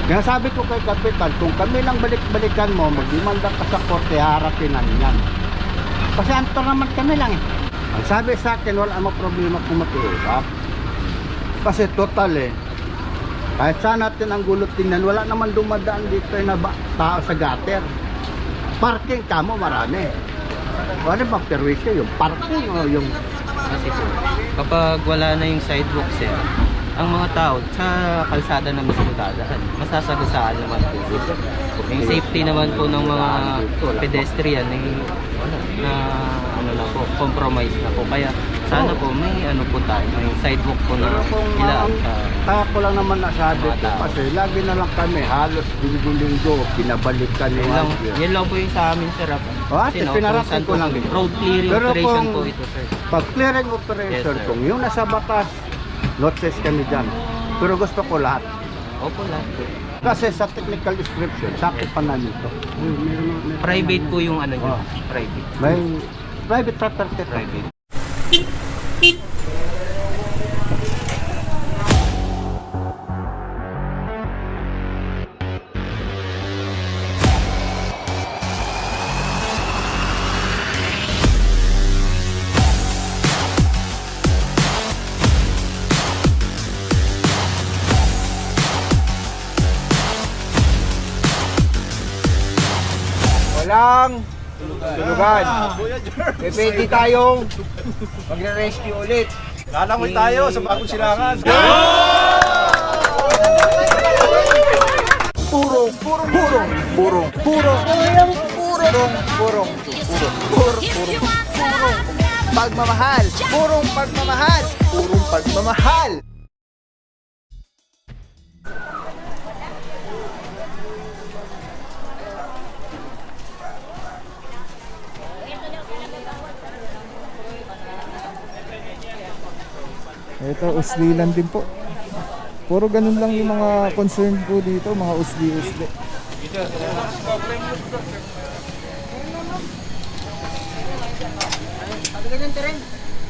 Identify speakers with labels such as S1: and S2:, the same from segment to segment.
S1: Kaya sabi ko kay Kapitan, kung kami lang balik-balikan mo, magdimanda ka sa korte, harapin na niyan. Kasi anto naman kami lang eh. Ang sabi sa akin, wala mo problema kung makiusap. Kasi total eh, kahit saan natin ang gulot tingnan, wala naman dumadaan dito na tao sa gutter. Parking kamo marami. Ano ba perwisyo, yung parking o yung...
S2: Kasi po, kapag wala na yung sidewalk sir, ang mga tao sa kalsada na mismo dadaan, masasagasaan naman po. Yung safety naman po ng mga pedestrian ay na ano na po, compromise na po. Kaya sana po may ano po tayo, may sidewalk po na ilaan sa
S1: Ako lang naman nasabi ko
S2: tao.
S1: kasi lagi na lang kami halos linggo-linggo pinabalikan yung
S2: yun lang po yung sa amin sir.
S1: At pinarating ko lang ito.
S2: Road clearing
S1: Pero
S2: operation
S1: kung
S2: po ito sir.
S1: pag clearing operation,
S2: Yes, sir.
S1: kung yung nasa batas, notice kami dyan. Pero gusto ko lahat.
S2: Opo lahat po.
S1: Kasi sa technical description, sakit pa namin ito.
S2: Private po yung ano nyo.
S1: Oh.
S2: Private.
S1: May private property.
S2: Private.
S1: Walang tulugan. Pwede tayong magre-rescue ulit.
S3: Lalangoy tayo sa bagong silangan.
S1: Pagmamahal. Purong pagmamahal. Purong pagmamahal.
S4: Ito, uslilan din po. Puro ganun lang yung mga concern po dito, mga usli-usli.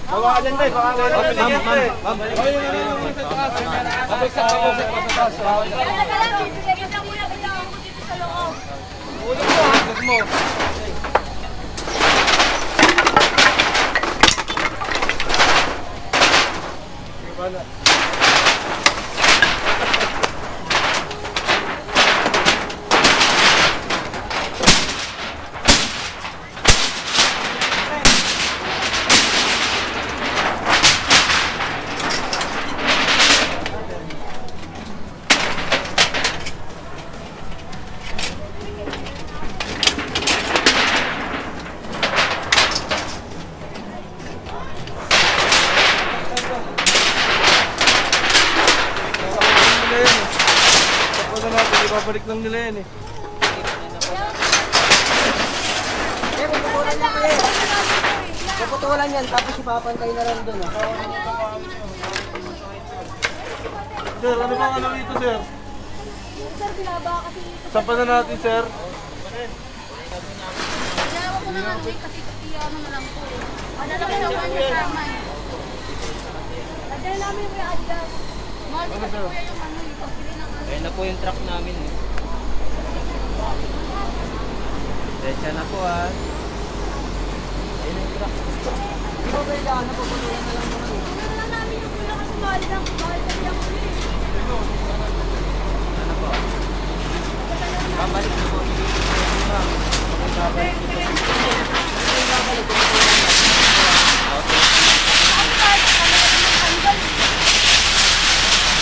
S3: Bawa dyan tayo, baka babalik lang nila yan eh.
S5: Puputulan yan, tapos ipapantay na lang doon.
S3: Sir, ano bang ano dito sir?
S6: Sir, binaba kasi ito.
S3: Saan pa na natin sir?
S6: Ginawa ko na lang din kasi ano na lang po. Ano lang naman yung kasama eh. Lagyan namin yung kuya Adidas. Mahal kasi kuya yung ano, yung pagbili ng ano.
S2: Ayan na po yung truck namin eh. Decha na po ah. Ayun yung truck.
S5: Di ba kailangan na puputulan na lang naman?
S6: Ano lang namin yung kuya kasi mahal lang. Mahal kasi yung kuya eh.
S2: Ano po? Babalik na po.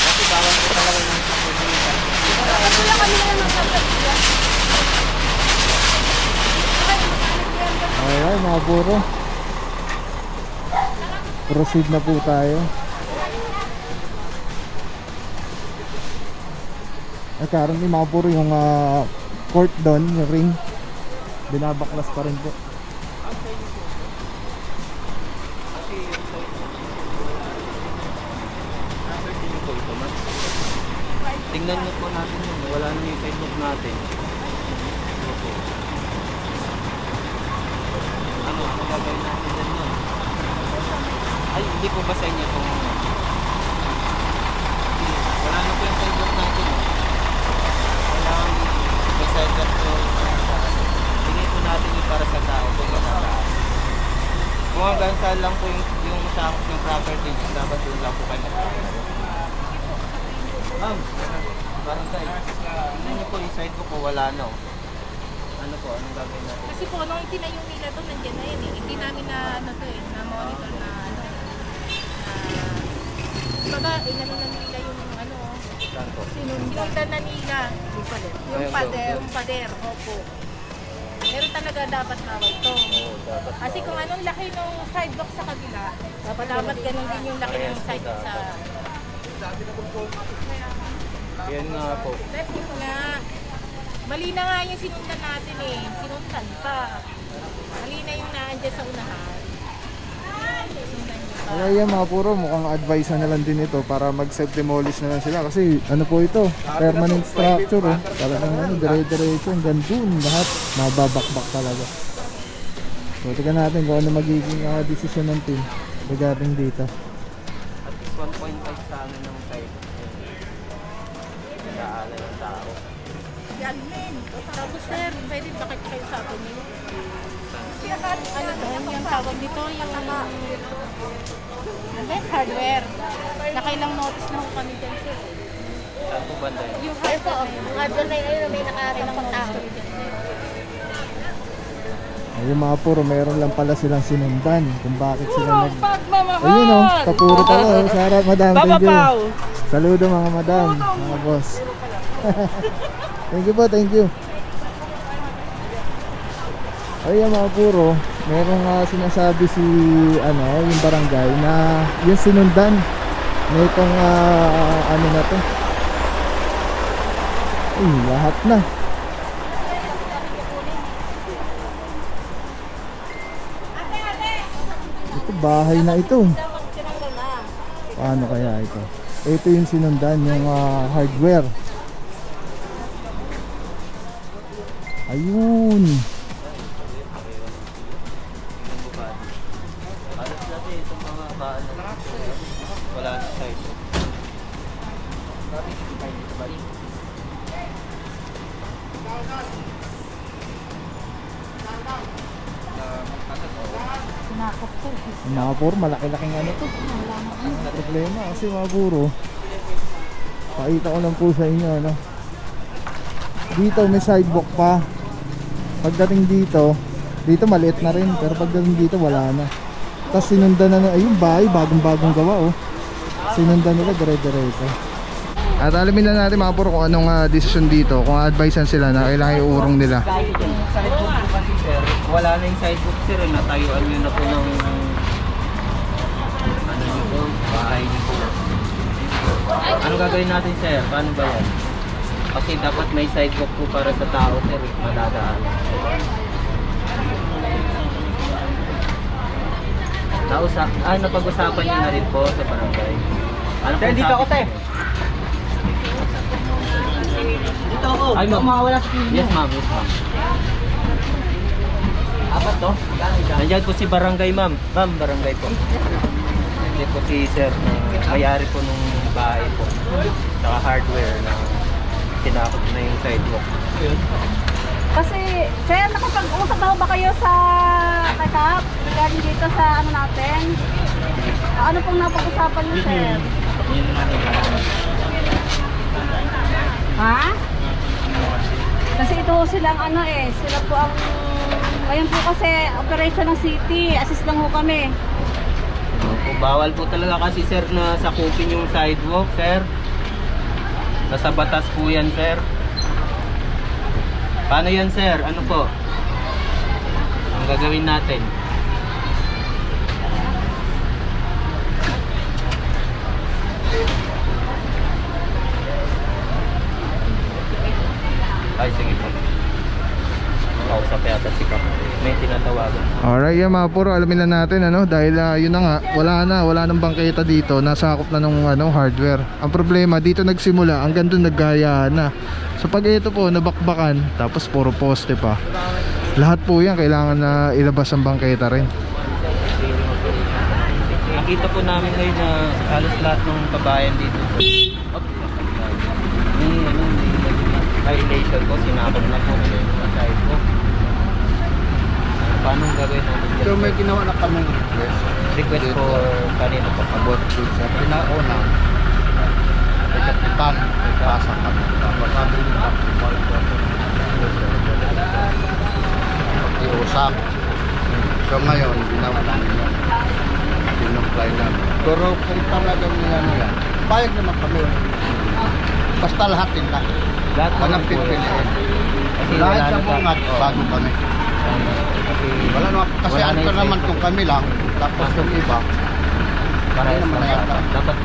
S2: Kasi bawal po talaga ng
S6: Kasi lang kami na lang ng kuya.
S4: Ayan, mga buro. Proceed na po tayo. Currently mga buro yung court doon, yung ring. Binabaklas pa rin po.
S2: tingnan nyo po natin yun. Wala na yung Facebook natin. Ano, magagawin natin dyan yun? Ay, hindi po ba sa inyo itong... Wala na po yung Facebook natin. Kung hanggang saan lang po yung masakot ng property, dapat doon lang po kayo magkakaroon. Ma'am, parang tayo. Tingnan niyo po yung side ko wala na. Ano po, anong gagawin natin?
S6: Kasi po, nung itinayo nila to, nandiyan na yun eh. Hindi namin na, ano to eh, na monitor na, ano, baga, inano na nila yung, ano,
S2: Saan po?
S6: sinundan na nila. Yung pader, opo. Pero talaga dapat bawal to.
S2: Dapat
S6: Kasi kung anong laki ng sidewalk sa kabila, dapat ganun din yung laki ng sidewalk sa...
S2: yan nga po.
S6: Left nga. Mali na nga yung sinundan natin eh. Sinundan pa. Mali na yung naandyan sa unahan. Sinundan nyo pa.
S4: Kaya yan mga puro, mukhang advice na lang din ito para mag-self-demolish na lang sila. Kasi ano po ito, permanent structure eh. Talagang ano, dire-diretso, hanggang dun, lahat mababakbak talaga. So tignan natin kung ano magiging desisyon ng team regarding dito.
S2: At least 1.5 sa amin ng side. Nag-aalala ng tao.
S6: Yan men. Tapos sir, pwede bakit kayo sa atin yun? Ano doon yung tawag dito? Yung hardware. Nakailang notice na ho kami dyan sir.
S2: Saan po banda yun?
S6: Yung hardware na yun, may nakailang tao.
S4: Ayun mga puro, meron lang pala silang sinundan kung bakit sila Ayun o, kapuro pala o. Sarap madam, thank you. Saludo mga madam, mga boss. Thank you po, thank you. Ayun mga puro, merong sinasabi si yung barangay na yung sinundan na itong ano na to. Ay, lahat na. Ito, bahay na ito. Paano kaya ito? Ito yung sinundan, yung hardware. Ayun.
S2: Alas dati itong mga baan na wala na side.
S4: Mga puro, malaki-laking ano to. Problema kasi mga puro. Pakita ko lang po sa inyo dito may sidewalk pa. Pagdating dito maliit na rin, pero pagdating dito wala na. Tapos sinundan na ayun bahay, bagong gawa oh. Sinundan nila dire-diretso. At alamin na natin mga puro kung anong desisyon dito, kung advisean sila na kailangan iurong nila.
S2: Yung sidewalk po kasi sir, wala na yung sidewalk sir, natayuan nyo na po ng ano nyo po, bahay nyo po. Ano gagawin natin sir? Paano ba yan? Kasi dapat may sidewalk po para sa tao sir, madadaan. Napag-usapan nyo na rin po sa barangay. Ano po dito ako sir? Dito ako. Ay ma'am. Yes ma'am, yes ma'am. Apat to? Nandiyan po si barangay ma'am. Ma'am, barangay po. Nandiyan po si sir na may-ari po nung bahay po. Saka hardware na tinakot na yung sidewalk.
S7: Kasi, sir, nakapag-usap na ba kayo sa TACAP regarding dito sa ano natin? Ano pong napag-usapan niyo, sir?
S2: Yun naman yung
S7: Ha? Kasi ito silang sila po ang, ngayon po kasi operation ng city, assist lang ho kami.
S2: bawal po talaga kasi sir na sakupin yung sidewalk sir. Nasa batas po yan sir. Paano yan sir? Ano po? Ang gagawin natin? Ay sige po. Kausap yata si Kap. May tinatawagan.
S4: Alright, yan mga puro, alamin na natin dahil yun na nga, wala nang bangketa dito, nasakop na ng hardware. Ang problema dito nagsimula, hanggang doon naggayaan na. So pag ito po nabakbakan, tapos puro poste pa. Lahat po yan kailangan na ilabas ang bangketa rin.
S2: Nakita po namin ngayon na halos lahat ng kabayan dito. May violation po, sinakop na po nila yung mga side po. paano gagawin natin yan?
S1: So may ginawa na kami
S2: Request for kanino pa
S1: abot sa pinauna. May kapitan, may kasa kami. Tapos sabi nila, iusap. So ngayon, ginawa namin yun. Pinumply namin. Pero kung talagang nila nila, payag naman kami. Basta lahatin lang.
S2: Lahat
S1: Walang
S2: po.
S1: pipiliin.
S2: Kasi
S1: Dahil
S2: wala
S1: sa
S2: na
S1: bungat,
S2: oo.
S1: bago kami.
S2: Kasi
S1: Wala naman, kasi
S2: wala na
S1: anto
S2: yung
S1: naman
S2: safety.
S1: kung kami lang, tapos yung iba,
S2: Parehas
S1: naman
S2: lang
S1: yata.
S2: dapat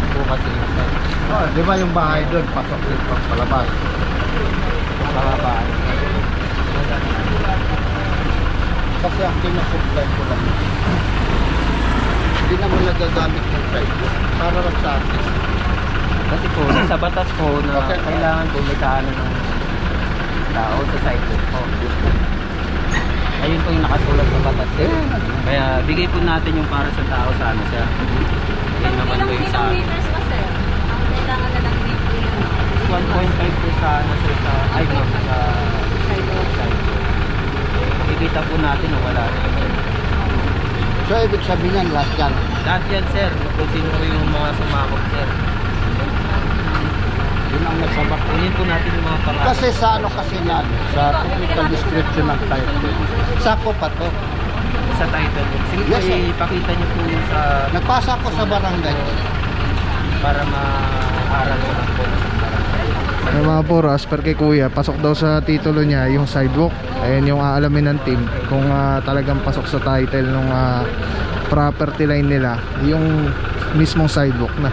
S2: po kasi yung side.
S1: oh, di ba yung bahay doon, pasok yung palabas.
S2: Yung mga bahay.
S1: Kasi ang kinasupply ko lang. Hindi naman nagagamit yung site ko. Para lang sa akin.
S2: Kasi po, sa batas po na
S1: Okay.
S2: kailangan po may daanan ng tao sa sidewalk po. Ayun po yung nakasulat sa batas. Kaya bigay po natin yung para sa tao sa ano siya. Yun naman po yung sa
S7: Ilang meters pa sir? Ang kailangan na lang dito yun.
S2: 1.5 po sa ano sir, sa ay no, sa sidewalk. Makikita po natin na wala na yun.
S1: So, ibig sabihin yan, lahat yan.
S2: Lahat yan sir, kung sino po yung mga sumakot sir.
S1: Yun ang nagsabak.
S2: Kunin po natin yung mga pangalan.
S1: Kasi sa ano kasi na, sa technical description ng title. Sako pa to.
S2: Sa title. Sige po,
S1: Yes, sir.
S2: ipakita niyo po yung sa
S1: Nagpasa ko sa barangay.
S2: para ma-aral ko lang po ng barangay.
S4: Ay mga puro, as per kay kuya, pasok daw sa titulo niya yung sidewalk. Ayan yung aalamin ng team kung talagang pasok sa title ng property line nila yung mismong sidewalk na.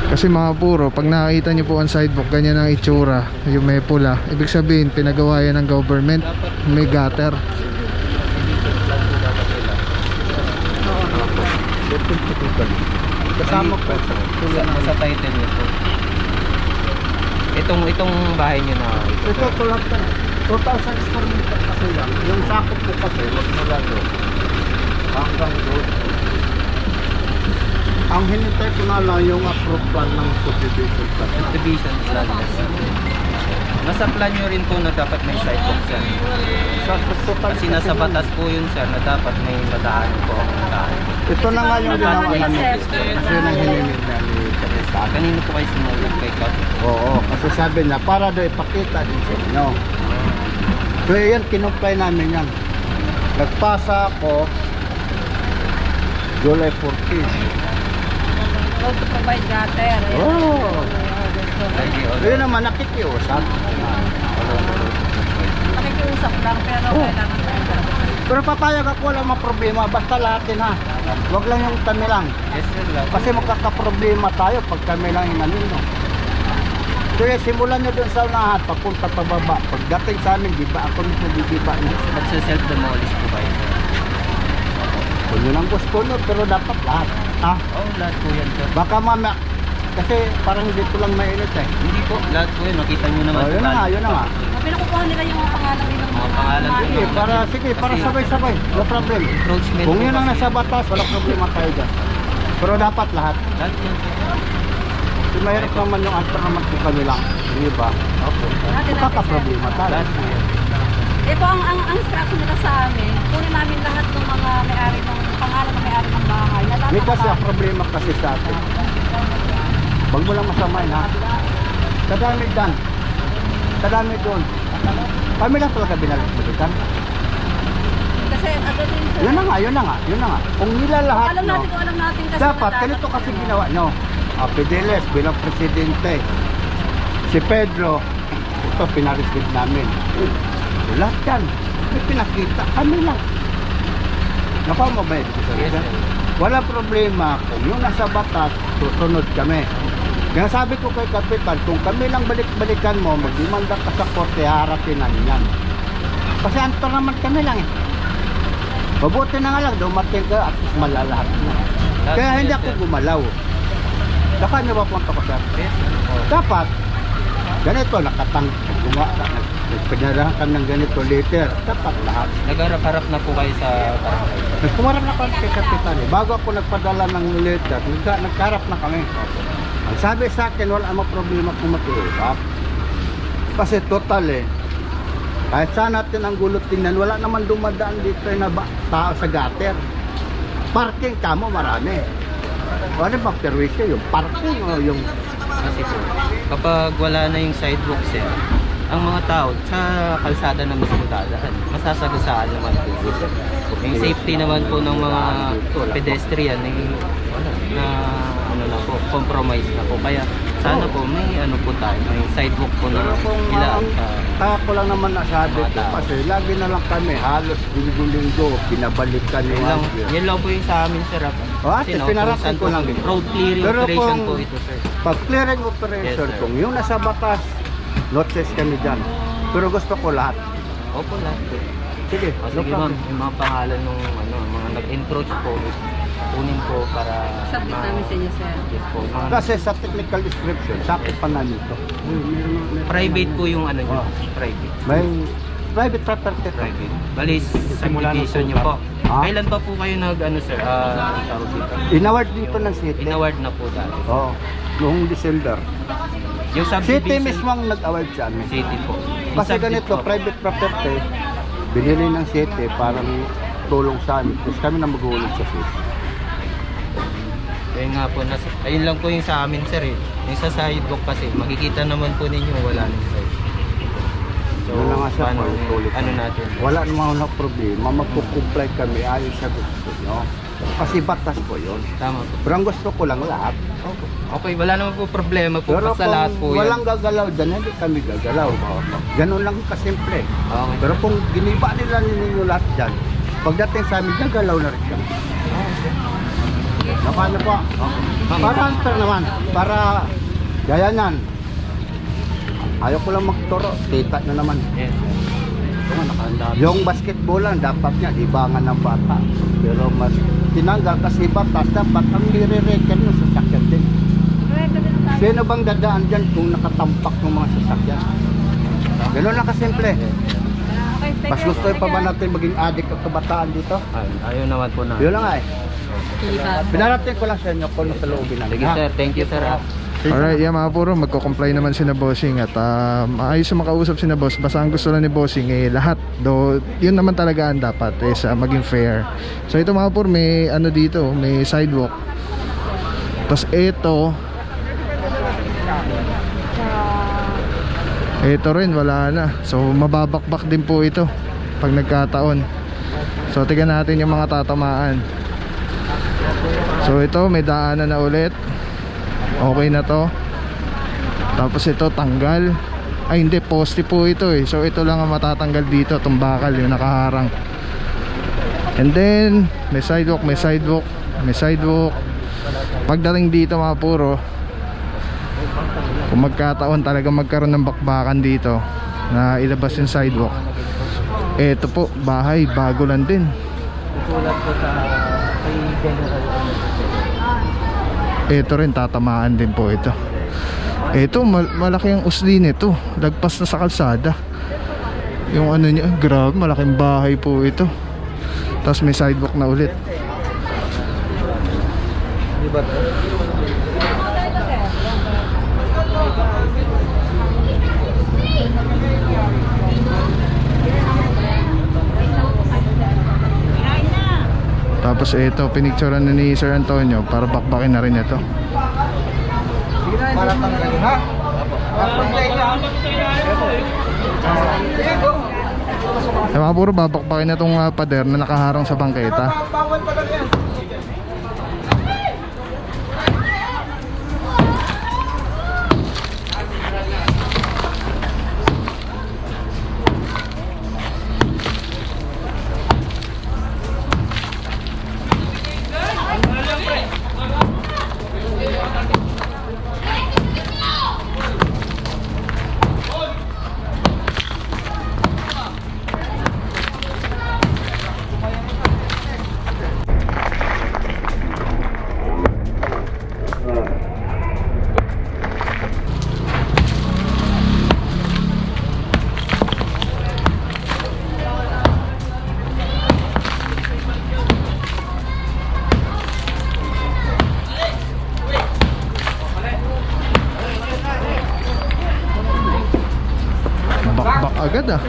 S4: Kasi mga puro, pag nakakita nyo po ang sidewalk, ganyan ang itsura, yung may pula, ibig sabihin pinagawa yan ng government, may gutter.
S1: Kasama po.
S2: Sa title niyo po. Itong bahay niyo na
S1: Ito tulad ka. 2,000 square meter kasi yan. Yung sakop ko kasi, wag mula doon. Hanggang doon. Ang hinintay ko na lang yung approved plan ng subdivision plan.
S2: subdivision plan. Nasa plan niyo rin po na dapat may sidewalk yan.
S1: Sa total
S2: Kasi nasa batas po yun sir na dapat may madaan po ang daan.
S1: ito na nga yung ginawa
S7: Nila,
S1: namin.
S7: sir.
S1: Kasi yun ang hinihingi na ni Teresa.
S2: Kanino po kayo sumulat kay Kat?
S1: Oo, kasi sabi niya, para daw ipakita din sa inyo. So yan, kinumply namin yan. Nagpasa ako July 14.
S7: How to provide gutter. Ayan.
S1: Oh.
S2: Ay,
S1: Yun naman, nakikiusap.
S7: Nakikiusap lang pero kailangan tayo.
S1: Pero papayag ako, wala mga problema. Basta lahatin ha. Huwag lang yung kami lang.
S2: Yes sir, lahat.
S1: Kasi magkakaproblema tayo pag kami lang inalino. Kaya simulan nyo dun sa unahan, papunta pababa. Pagdating sa amin, di ba ako nito bibiba nyo.
S2: Magsa-self-demolish po kayo sir.
S1: Kung yun ang gusto nyo, pero dapat lahat. Ha?
S2: Oh, lahat po yan sir.
S1: Baka mama, kasi parang dito lang mainit eh.
S2: Hindi po, lahat po yun. Makita nyo naman.
S1: Oh, yun na nga, yun na nga.
S7: Pinakukuha nila yung mga pangalan nilang
S2: Mga pangalan po.
S1: Sige, para
S2: Kasi-
S1: sabay-sabay. No problem.
S2: Encroachment
S1: Kung
S2: po
S1: yun ang
S2: kasi.
S1: nasa batas, wala problema tayo dyan. Pero dapat lahat.
S2: Lahat yan sir.
S1: Kasi mahirap naman yung answer naman kung kami lang. Di ba?
S2: Opo.
S1: Magkakaproblema tayo.
S2: Lahat po yan.
S7: Ito ang instruction nila sa amin. Kunin namin lahat ng mga may-ari ng pangalan ng may-ari ng bahay. Na lahat
S1: May kasi ang
S7: nakapasok.
S1: problema kasi sa atin. Huwag mo lang masamain ha. Kadami dyan. Kadami doon. Kami lang talaga binalik-balikan.
S7: Kasi ano din sir.
S1: Yun na nga, yun na nga, yun na nga. Kung nila lahat,
S7: Alam
S1: no,
S7: natin kung alam natin kasi.
S1: dapat,
S7: natatakot
S1: ganito kasi
S7: kami.
S1: ginawa, no? Fidelis bilang presidente. Si Pedro, ito pinareceive namin. Lahat yan. May pinakita, kami lang. Napamabay ko sa
S2: Yes,
S1: yes,
S2: sir.
S1: wala problema kung yung nasa batas, susunod kami. Kaya sabi ko kay Kapitan, kung kami lang balik-balikan mo, magdimanda ka sa korte, harapin namin yan. Kasi anto naman kami lang eh. Mabuti na nga lang, dumating ka at malalahat na. Kaya hindi ako gumalaw. Saka niyo ba punta ko sir?
S2: Yes sir. Oh.
S1: Dapat, ganito, nagpinarahan kami ng ganito later. Dapat lahat.
S2: Nagharap-harap na po kayo sa barangay.
S1: Nagkumarap na kami kay Kapitan eh. Bago ako nagpadala ng letter, nagkarap na kami. Ang sabi sa akin, wala mo problema kung makiusap. Kasi total eh, Kahit saan natin ang gulot tingnan, wala naman dumadaan dito na tao sa gutter. Parking kamo marami. O ano ba perwisyo? Yung parking o yung...
S2: Kasi po, kapag wala na yung sidewalk sir, ang mga tao sa kalsada na mismo dadaan, masasagasaan naman po. Yung safety naman po ng mga pedestrian na ano na po, compromise na po. Kaya sana po may ano po tayo, may sidewalk po na
S1: Kung
S2: ilaan sa
S1: ako lang naman nasabi ko kasi lagi na lang kami halos linggo-linggo pinabalikan yung
S2: yun lang po yung sa amin sir.
S1: Ate, pinarating ko lang din.
S2: Road clearing
S1: Pero
S2: operation
S1: kung-
S2: po ito sir.
S1: Pag clearing operation,
S2: Yes, sir.
S1: kung yung nasa batas, notice kami dyan. Pero gusto ko lahat.
S2: Opo lahat po.
S1: Sige,
S2: O,
S1: no
S2: sige ma'am,
S1: problem.
S2: yung mga pangalan ng ano, mga nag-encroach po, kunin po para
S7: Submit namin sa inyo, sir.
S2: Yes po. Mga
S1: Kasi sa technical description, sakit pa namin ito.
S2: private po yung ano nyo.
S1: Oh.
S2: Private.
S1: May private property.
S2: Private. Balis, subdivision nyo po.
S1: Ah.
S2: Kailan pa po kayo nag ano sir? Tawag dito.
S1: Inaward dito ng city.
S2: Inaward na po dati.
S1: Oo. Noong December.
S2: Yung
S1: City
S2: subdivision.
S1: mismo ang nag-award sa amin.
S2: City po. Yung
S1: Kasi
S2: subdi-
S1: ganito,
S2: po.
S1: private property, binili ng city parang tulong sa amin. Tapos kami na maghulog sa city.
S2: Ayun nga po, ayun lang po yung sa amin sir eh. Yung sa sidewalk kasi, makikita naman po ninyo wala nang side. So,
S1: Yun lang nga siya,
S2: paano,
S1: paulit-ulit.
S2: ano natin?
S1: Wala namang na problema, magkukumply kami ayos sa gusto nyo. Kasi batas po yun.
S2: Tama po.
S1: Pero ang gusto ko lang lahat.
S2: Okay, wala naman po problema po.
S1: Pero
S2: Basta lahat po
S1: kung
S2: yan.
S1: walang gagalaw dyan, hindi kami gagalaw. Ganun lang kasimple.
S2: Okay.
S1: Pero kung giniba nila ninyo lahat dyan, pagdating sa amin, gagalaw na rin kami. Paano po?
S2: Ma'am,
S1: Para answer naman, para gaya nan. Ayaw ko lang magturo, tita na naman.
S2: yes.
S1: Yung basketball lang, dapat niya, ibangan ng bata. Pero mas tinanggal kasi batas, dapat ang nire-record ng sasakyan din. Sino bang dadaan dyan kung nakatampak ng mga sasakyan? Ganun lang kasimple. Mas gusto pa ba natin maging addict at kabataan dito?
S2: Ayaw naman po na.
S1: Yun lang nga eh. Pinarating ko lang sa inyo kung sa loobin natin.
S2: Sige sir, thank you sir.
S4: Alright, yeah mga puro, magko-comply naman si na bossing at maayos na makausap si na boss. Basta ang gusto lang ni bossing eh lahat. Do, yun naman talaga ang dapat is maging fair. So ito mga puro, may ano dito, may sidewalk. Tapos ito rin wala na. So mababakbak din po ito pag nagkataon. So tingnan natin yung mga tatamaan. So ito may daanan na ulit. Okay na to. Tapos ito tanggal. Ay hindi, poste po ito eh. So ito lang ang matatanggal dito, itong bakal yung nakaharang. And then may sidewalk, may sidewalk, may sidewalk. Pagdating dito mga puro, kung magkataon talaga magkaroon ng bakbakan dito na ilabas yung sidewalk, ito po, bahay, bago lang din.
S2: Tulad po sa kay General
S4: Ito rin tatamaan din po ito. Ito malaki ang usli nito. Lagpas na sa kalsada. Yung ano niya, grabe, malaking bahay po ito. Tapos may sidewalk na ulit.
S2: Di ba?
S4: Tapos ito, pinicturean na ni Sir Antonio para bakbakin na rin ito.
S1: Para tanggalin ha?
S4: Eh mga puro, babakbakin na itong pader na nakaharang sa bangketa.
S3: Bawal pa lang yan.
S4: Bakbak agad ah.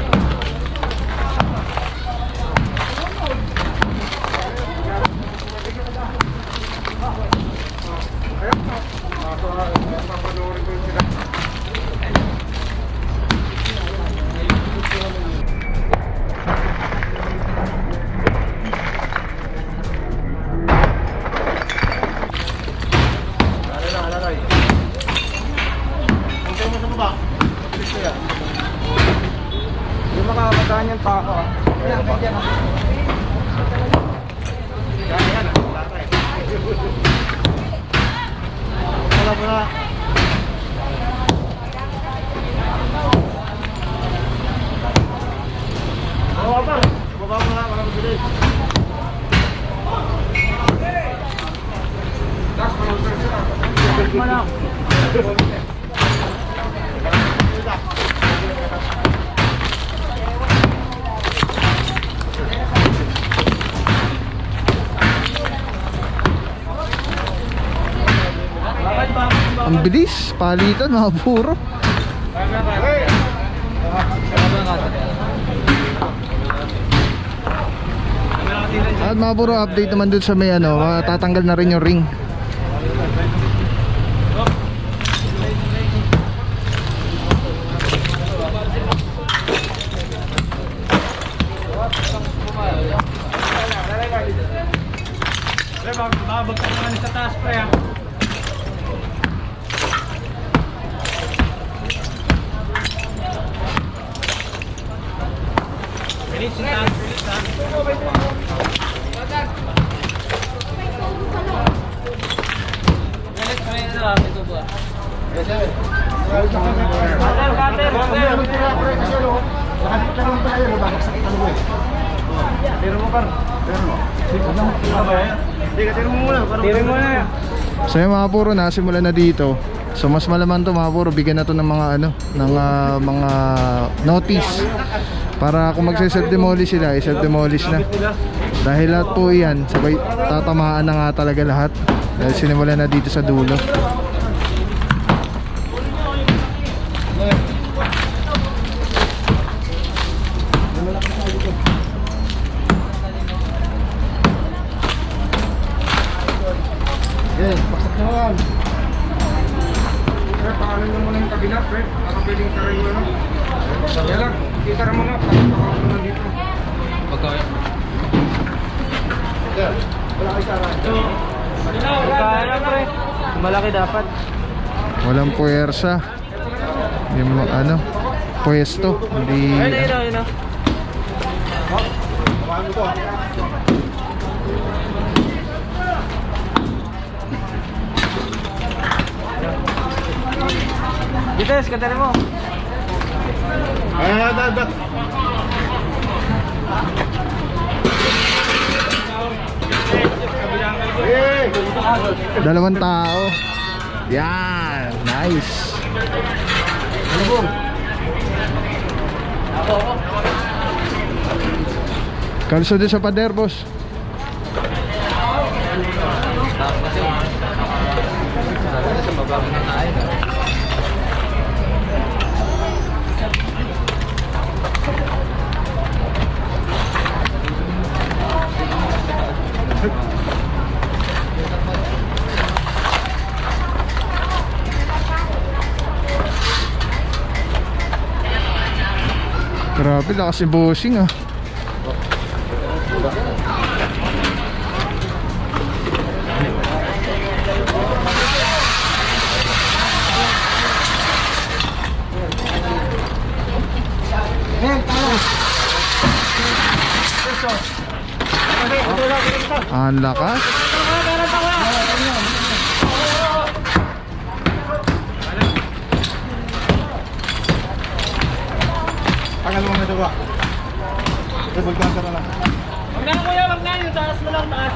S3: makamadaan yan pa ako. Wala. Baba mo na, walang bilis.
S4: Ang bilis, palitan mga puro. At mga puro, update naman dun sa may ano, tatanggal na rin yung ring.
S3: Babagtan naman sa taas pa yan. Bilis yung taas, bilis ha.
S4: So yung mga puro, nasimulan na dito. So mas malaman to mga puro, bigyan na to ng mga ano, ng mga notice para kung magse-self demolish sila, i-self demolish na. Dahil lahat po yan, sabay tatamaan na nga talaga lahat. Dahil sinimulan na dito sa dulo.
S3: Malaki dapat.
S4: Walang puwersa. Yung ano, pwesto, hindi
S3: Ayun. Gites, katari mo.
S4: dalawang tao. Yan, nice. Kalso din sa pader, boss.
S2: Sa baba mo na tayo.
S4: Grabe, lakas si bossing ah. Ang lakas.
S3: Tagal mo na ito ba? Ibulkan ka na lang. Wag na kuya, wag na. Yung taas mo lang, taas.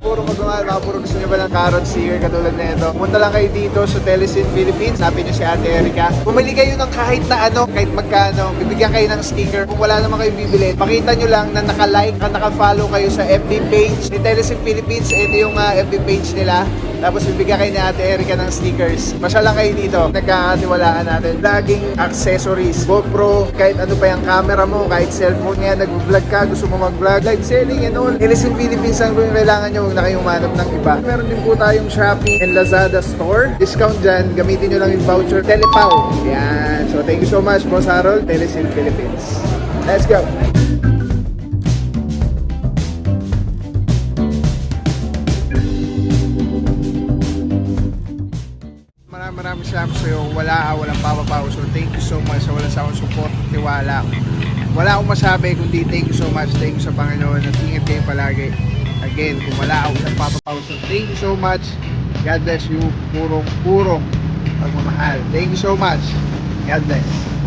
S4: Puro mga puro gusto nyo ba ng carrot seeker katulad na ito? Pumunta lang kayo dito sa Telesin Philippines. Hanapin nyo si Ate Erica. Pumili kayo ng kahit na ano, kahit magkano. Bibigyan kayo ng sticker. Kung wala naman kayo bibili, pakita nyo lang na naka-like at naka-follow kayo sa FB page ni Telesin Philippines. Ito yung FB page nila. Tapos bibigyan kayo ni Ate Erica ng stickers. Pasya lang kayo dito. Nagkakatiwalaan natin. Laging accessories. GoPro, kahit ano pa yung camera mo, kahit cellphone yan, nag-vlog ka, gusto mo mag-vlog, live selling and all. Telesin Philippines ang kung kailangan nyo, huwag na kayong manap ng iba. Meron din po tayong Shopee and Lazada store. Discount dyan, gamitin nyo lang yung voucher Telepaw. Yan. So thank you so much, Boss Harold, Telesin Philippines. Let's go!
S3: maraming salamat sa'yo. Walang papapaw. So thank you so much sa walang sawang support at tiwala. Wala akong masabi kundi thank you so much. Thank you sa Panginoon at ingat kayo palagi. Again, kung wala ako sa papapaw. So thank you so much. God bless you. Purong pagmamahal. Thank you so much. God bless.